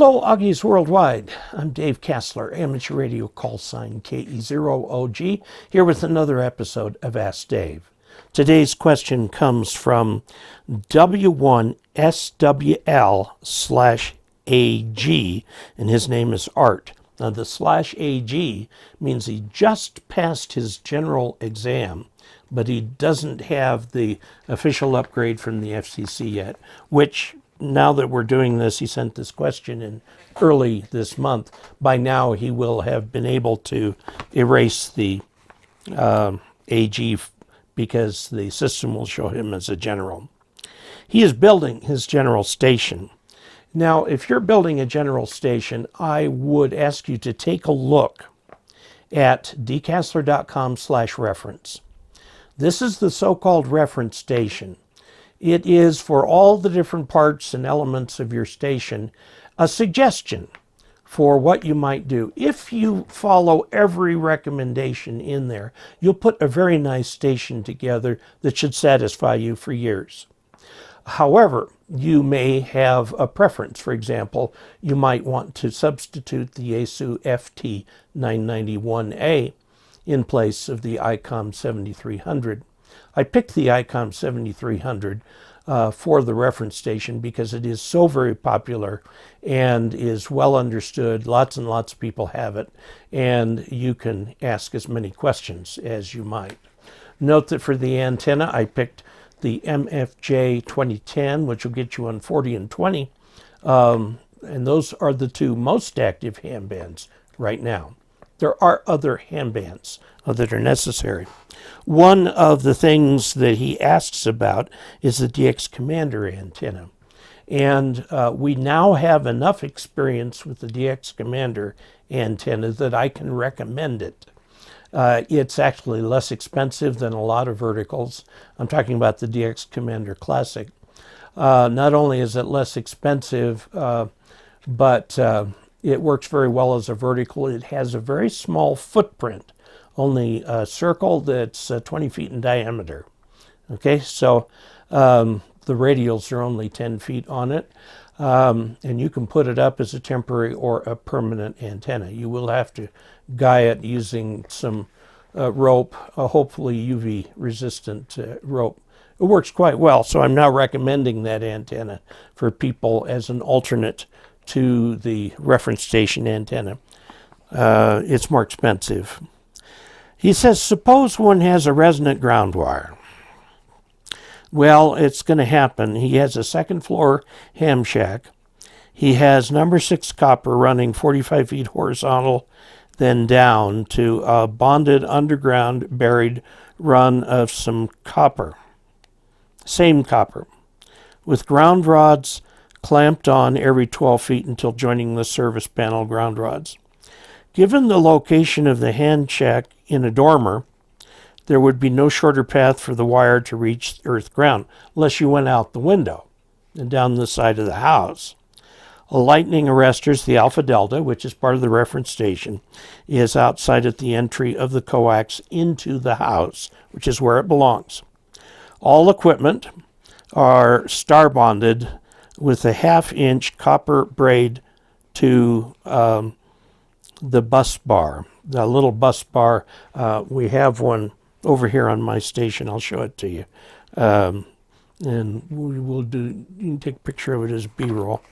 Hello, Augies Worldwide. I'm Dave Kassler, amateur radio call sign KE0OG, here with another episode of Ask Dave. Today's question comes from W1SWL/AG, and his name is Art. Now, the /AG means he just passed his general exam, but he doesn't have the official upgrade from the FCC yet, which, now that we're doing this, he sent this question in early this month. By now, he will have been able to erase the AG because the system will show him as a general. He is building his general station. Now, if you're building a general station, I would ask you to take a look at dkassler.com/reference. This is the so-called reference station. It is, for all the different parts and elements of your station, a suggestion for what you might do. If you follow every recommendation in there, you'll put a very nice station together that should satisfy you for years. However, you may have a preference. For example, you might want to substitute the Yaesu FT991A in place of the ICOM 7300. I picked the ICOM 7300 for the reference station because it is so very popular and is well understood. Lots and lots of people have it, and you can ask as many questions as you might. Note that for the antenna, I picked the MFJ 2010, which will get you on 40 and 20, and those are the two most active ham bands right now. There are other ham bands that are necessary. One of the things that he asks about is the DX Commander antenna. And we now have enough experience with the DX Commander antenna that I can recommend it. It's actually less expensive than a lot of verticals. I'm talking about the DX Commander Classic. Not only is it less expensive, but it works very well as a vertical. It has a very small footprint, only a circle that's 20 feet in diameter. Okay, so the radials are only 10 feet on it, and you can put it up as a temporary or a permanent antenna. You will have to guy it using some rope, hopefully UV resistant rope. It works quite well, so I'm now recommending that antenna for people as an alternate to the reference station antenna. It's more expensive. He says, suppose one has a resonant ground wire. Well, it's going to happen. He has a second floor ham shack. He has number 6 copper running 45 feet horizontal, then down to a bonded underground buried run of some copper. Same copper, with ground rods clamped on every 12 feet until joining the service panel ground rods. Given the location of the hand shack in a dormer, there would be no shorter path for the wire to reach earth ground, unless you went out the window and down the side of the house. A lightning arresters, the Alpha Delta, which is part of the reference station, is outside at the entry of the coax into the house, which is where it belongs. All equipment are star bonded with a 1/2-inch copper braid to the bus bar, the little bus bar. We have one over here on my station. I'll show it to you. And you can take a picture of it as B-roll.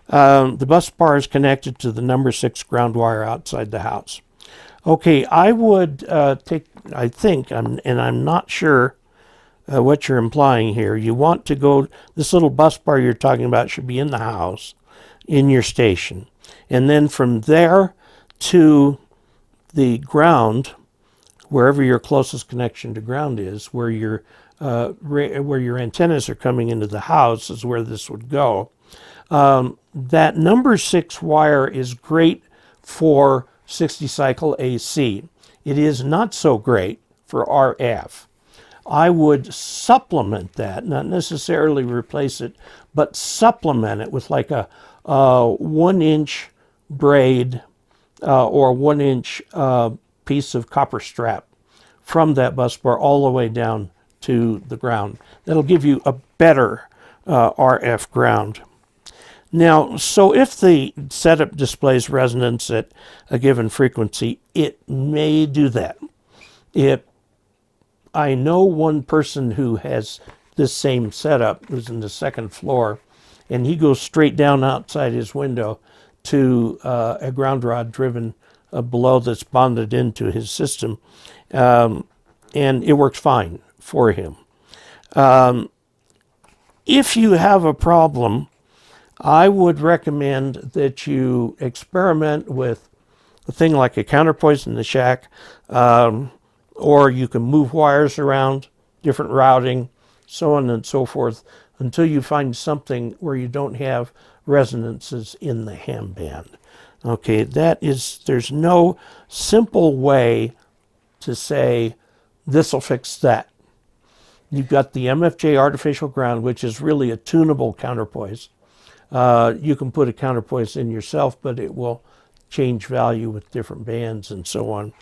The bus bar is connected to the number 6 ground wire outside the house. Okay, I would I think, and I'm not sure what you're implying here. You want to go, this little bus bar you're talking about should be in the house, in your station. And then from there to the ground, wherever your closest connection to ground is, where your antennas are coming into the house is where this would go. That number 6 wire is great for 60 cycle AC. It is not so great for RF. I would supplement that, not necessarily replace it, but supplement it with like a 1-inch braid or 1-inch piece of copper strap from that bus bar all the way down to the ground. That'll give you a better RF ground. Now, so if the setup displays resonance at a given frequency, it may do that. I know one person who has this same setup, who's in the second floor, and he goes straight down outside his window to a ground rod driven below that's bonded into his system, and it works fine for him. If you have a problem, I would recommend that you experiment with a thing like a counterpoise in the shack, or you can move wires around, different routing, so on and so forth, until you find something where you don't have resonances in the ham band. Okay, there's no simple way to say this will fix that. You've got the MFJ artificial ground, which is really a tunable counterpoise. You can put a counterpoise in yourself, but it will change value with different bands and so on.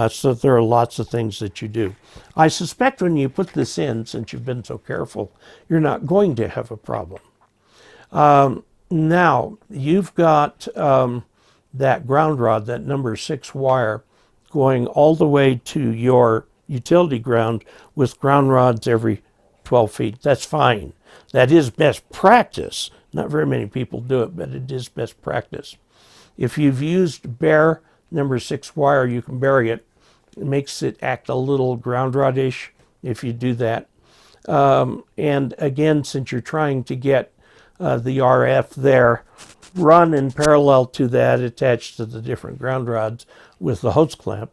So there are lots of things that you do. I suspect when you put this in, since you've been so careful, you're not going to have a problem. Now, you've got that ground rod, that number 6 wire, going all the way to your utility ground with ground rods every 12 feet. That's fine. That is best practice. Not very many people do it, but it is best practice. If you've used bare number 6 wire, you can bury it. It makes it act a little ground rod-ish if you do that. And again, since you're trying to get the RF there, run in parallel to that, attached to the different ground rods with the hose clamp,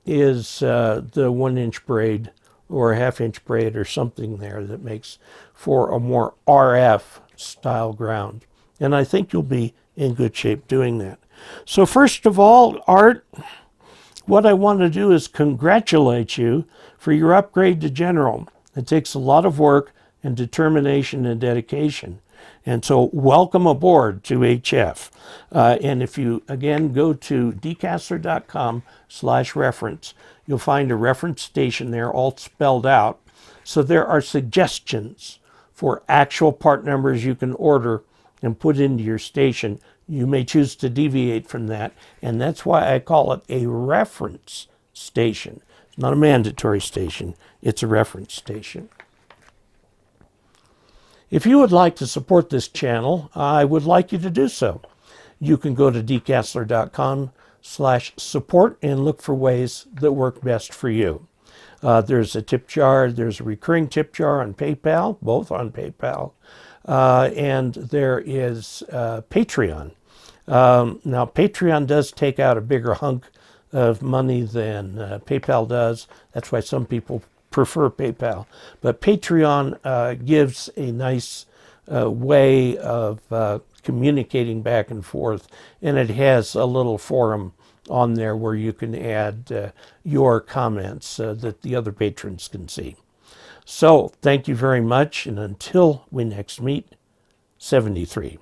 is the 1-inch braid or a 1/2-inch braid or something there that makes for a more RF style ground. And I think you'll be in good shape doing that. So first of all, Art, what I want to do is congratulate you for your upgrade to General. It takes a lot of work and determination and dedication. And so welcome aboard to HF. And if you, again, go to dcastler.com/reference, you'll find a reference station there all spelled out. So there are suggestions for actual part numbers you can order and put into your station. You may choose to deviate from that, and that's why I call it a reference station. It's not a mandatory station, it's a reference station. If you would like to support this channel, I would like you to do so. You can go to dcastler.com/support and look for ways that work best for you. There's a tip jar, there's a recurring tip jar on PayPal, both on PayPal, and there is Patreon. Now, Patreon does take out a bigger hunk of money than PayPal does. That's why some people prefer PayPal. But Patreon gives a nice way of communicating back and forth, and it has a little forum on there where you can add your comments that the other patrons can see. So thank you very much, and until we next meet, 73.